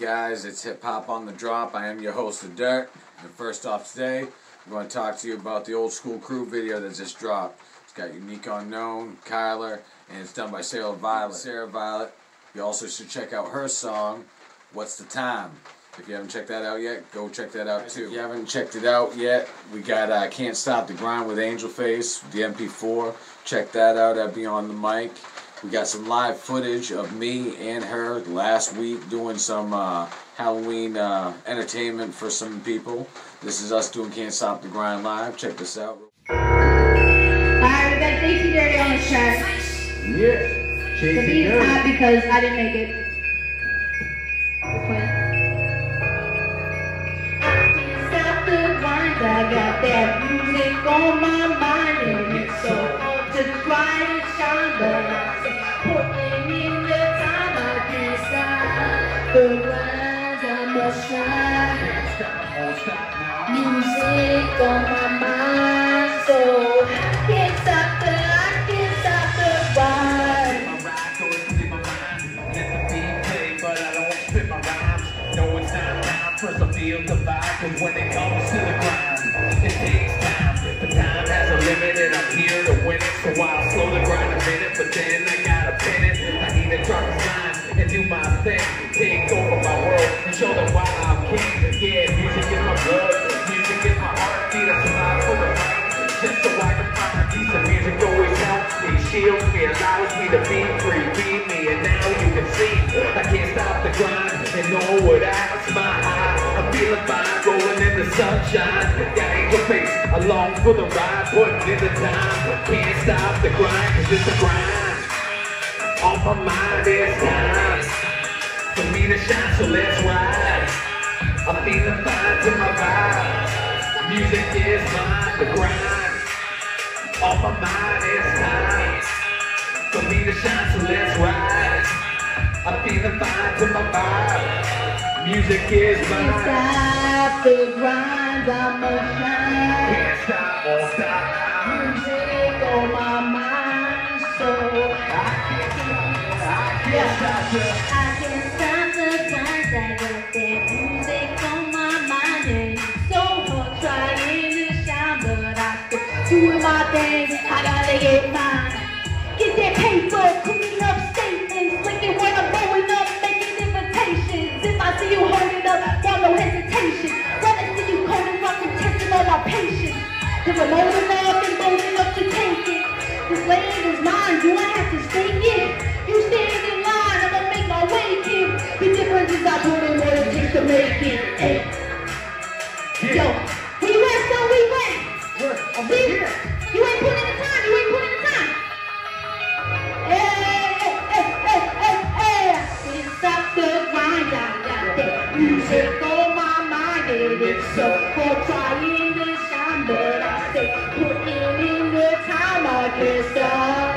guys, it's Hip Hop on the Drop. I am your host, The Dirt. And first off today, I'm going to talk to you about the Old School Crew video that just dropped. It's got Unique Unknown, Kyler, and it's done by Sarah Violet. You also should check out her song, What's the Time? If you haven't checked that out yet, go check that out too. If you haven't checked it out yet, we got Can't Stop the Grind with Angel Face, the MP4. Check that out at Beyond the Mic. We got some live footage of me and her last week doing some Halloween entertainment for some people. This is us doing Can't Stop the Grind live. Check this out. Alright, we got HHOTD on the track. Yes. The beat's hot because I didn't make it. I got that music on my mind and it's so hard to try and shine, but I'm putting in the time. I can't stop the grind, I must shine. Music on my mind, so I can't stop the grind. Let the beat play, but I don't spit my rhymes. No, it's not time for us to feel the vibe, cause when it comes to the grind, it takes time, but time has a limit and I'm here to win it. So I'll slow the grind a minute, but then I gotta pin it. I need to drop the line and do my thing, take over my world and show them why I'm king. Yeah, music is my blood, music is my heartbeat. I survive for the fight, just so I can find a piece of music. Always helps me, shields me, allows me to be free, feed me, and now you can see I can't stop the grind and know what that's my high. I'm feeling fine, rolling in the sunshine. Got Angel Face along for the ride, putting in the time. Can't stop the grind, cause it's a grind. On my mind, it's time for me to shine, so let's ride. I'm feeling fine to my vibe. Music is mine, the grind. On my mind, it's time for me to shine, so let's ride. I'm feeling fine to my vibe. Music is mine. Can't stop the grind, I'm a shine. Can't stop, won't stop now. Music on my mind, so I can't stop the I can't stop the grind. I got that music on my mind, and it's so hard trying to shine, but I still doing my thing. I gotta get mine. Get that paper, clean up statements, linking when I'm blowing up, making invitations. If I see you holding up, got no hesitation. Rather see you coding rock and testing all my patience. Cause I'm old enough and bold enough to take it. This land is mine, do I have to stake it? You stand in line, I'ma make my way here. The difference is I put in what it takes to make it. Hey. Yo, where you at, son? Where you at? I'm here. You ain't putting in the time, you ain't putting in the time. Can't stop the grind, I got that music on my mind, and it's so hard trying to shine, but I stay putting in the time. I can't stop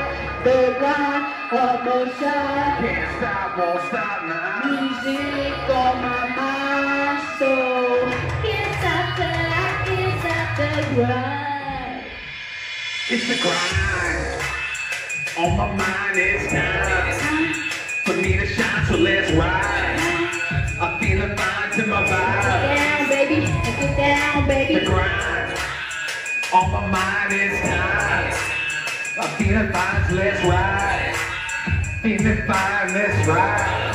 the grind, I'ma shine. Can't stop, won't stop now. Music on my mind, so I can't stop the grind. It's the grind. On my mind, it's time for me to shine, so let's ride. I'm feeling fine to my vibe. Get down, baby. Get down, baby. The grind. On my mind, it's time. I'm feeling fine, so let's ride. Feeling fine, let's ride.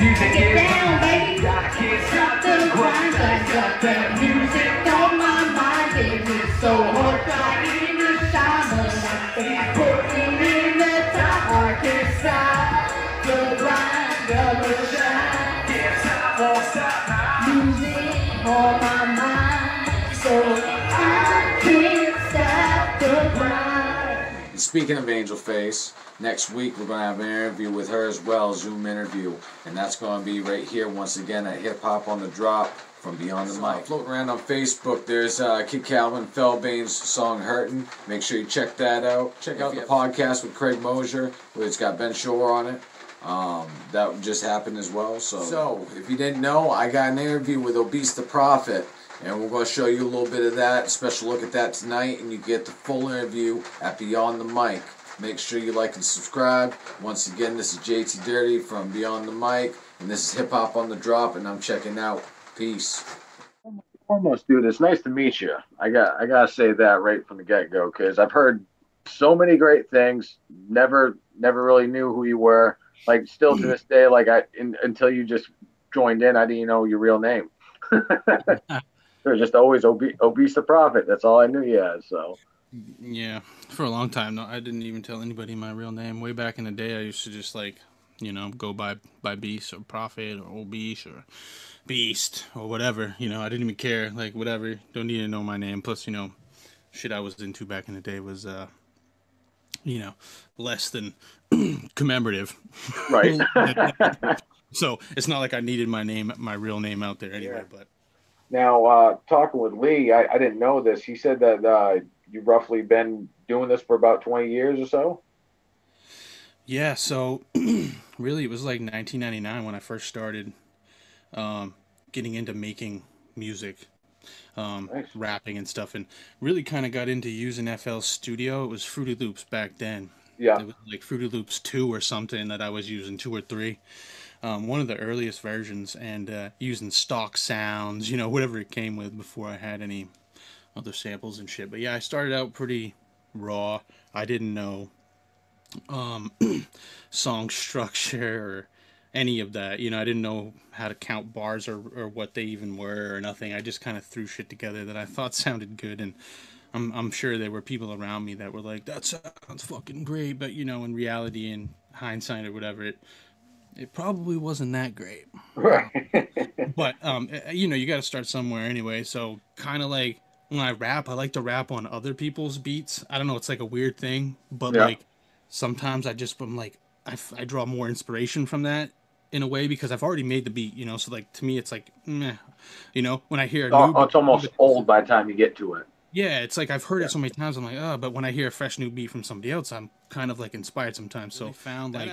Music Get is down, mine. baby. I can't stop Stop the the grind. grind. I got that music on my mind, and it's so hard trying to shine, but I stay putting in the time. I can't stop the grind, I'ma shine. Can't stop, won't stop now. Music on my mind, so I can't stop the grind. And speaking of Angel Face, next week we're going to have an interview with her as well, Zoom interview. And that's going to be right here once again at Hip Hop on the Drop from Beyond the Mic. Floating around on Facebook, there's Kid Calvin Felbane's song Hurtin'. Make sure you check that out. Check out the podcast with Craig Mosier, where it's got Ben Shore on it. That just happened as well. So if you didn't know, I got an interview with Obese the Prophet. And we're going to show you a little bit of that, special look at that tonight, and you get the full interview at Beyond the Mic. Make sure you like and subscribe. Once again, this is JT Dirty from Beyond the Mic, and this is Hip Hop on the Drop, and I'm checking out. Peace. Almost, dude. It's nice to meet you. I gotta say that right from the get go because I've heard so many great things. Never really knew who you were. Like still to this day, like until you just joined in, I didn't know your real name. It was just always obese the prophet. That's all I knew you as. So Yeah, for a long time, no, I didn't even tell anybody my real name. Way back in the day, I used to just go by Beast or Prophet or Obese or Beast or whatever. I didn't even care. Like whatever, don't need to know my name. Plus, shit I was into back in the day was less than commemorative. right. So it's not like I needed my real name out there anyway. Yeah. But Now, talking with Lee, I didn't know this. He said that you've roughly been doing this for about 20 years or so. yeah, so really it was like 1999 when I first started getting into making music, Nice. rapping and stuff, and really kind of got into using FL Studio. It was Fruity Loops back then. Yeah. It was like Fruity Loops 2 or something that I was using, 2 or 3. One of the earliest versions, and using stock sounds, whatever it came with before I had any other samples and shit. But yeah, I started out pretty raw. I didn't know song structure or any of that. I didn't know how to count bars or what they even were or nothing. I just kind of threw shit together that I thought sounded good, and I'm sure there were people around me that were like, that sounds fucking great, but in reality and hindsight or whatever, it probably wasn't that great. Right. But you got to start somewhere anyway. So kind of like when I rap, I like to rap on other people's beats. I don't know, it's like a weird thing, but Yeah. like sometimes I'm like I draw more inspiration from that in a way because I've already made the beat. So like to me it's like meh. When I hear a new It's almost old by the time you get to it. yeah, it's like I've heard it so many times. I'm like, oh, but when I hear a fresh new beat from somebody else, I'm kind of like inspired sometimes. So I found like,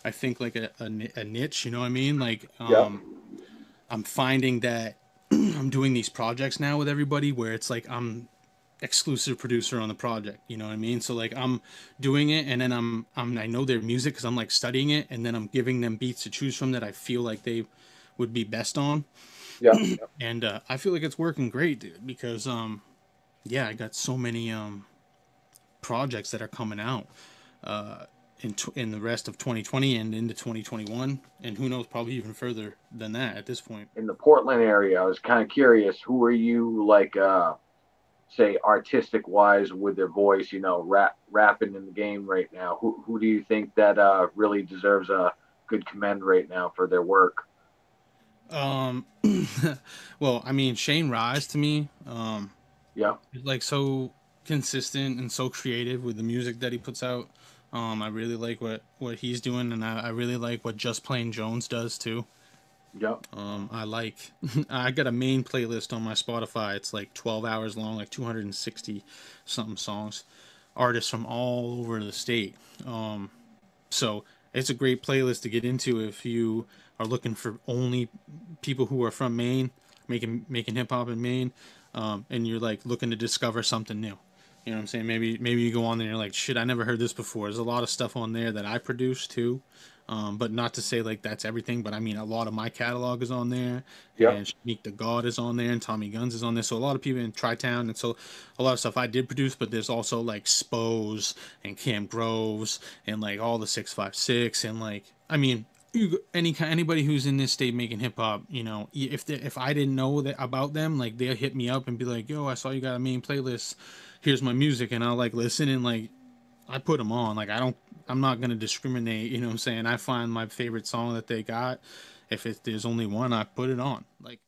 I think like a niche. You know what I mean? Like, I'm finding that I'm doing these projects now with everybody where it's like I'm exclusive producer on the project. You know what I mean? So like I'm doing it, and then I know their music because I'm like studying it, and then I'm giving them beats to choose from that I feel like they would be best on. Yeah. And I feel like it's working great, dude, because yeah, I got so many projects that are coming out in the rest of 2020 and into 2021, and who knows, probably even further than that at this point. In the Portland area, I was kind of curious. Who are you like, say, artistic wise with their voice? Rapping in the game right now. Who do you think that really deserves a good commend right now for their work? Well, I mean, Shane Rise to me, Yeah. he's like so consistent and so creative with the music that he puts out. I really like what he's doing, and I really like what Just Plain Jones does too. Yep. I got a main playlist on my Spotify. It's like 12 hours long, like 260 something songs, artists from all over the state. So it's a great playlist to get into if you are looking for only people who are from Maine, making hip hop in Maine, and you're like looking to discover something new. You know what I'm saying? Maybe you go on there and you're like, shit, I never heard this before. There's a lot of stuff on there that I produce too. But not to say like that's everything, but I mean a lot of my catalog is on there. Yep. And Shanique the God is on there, and Tommy Guns is on there. So a lot of people in Tri-Town, and so a lot of stuff I did produce, but there's also like Spose and Cam Groves and like all the 656 and like, I mean, anybody who's in this state making hip hop, if I didn't know that about them, like they'll hit me up and be like, yo, I saw you got a main playlist, here's my music, and I'll like listen, and like I put them on. Like I'm not gonna discriminate, you know what I'm saying? I find my favorite song that they got, if there's only one, I put it on. Like,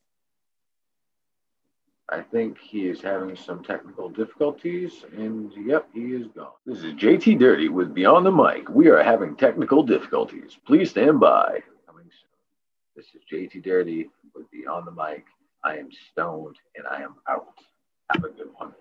I think he is having some technical difficulties, and yep, he is gone. This is JT Dirty with Beyond the Mic. We are having technical difficulties. Please stand by. Coming soon. This is JT Dirty with Beyond the Mic. I am stoned, and I am out. Have a good one.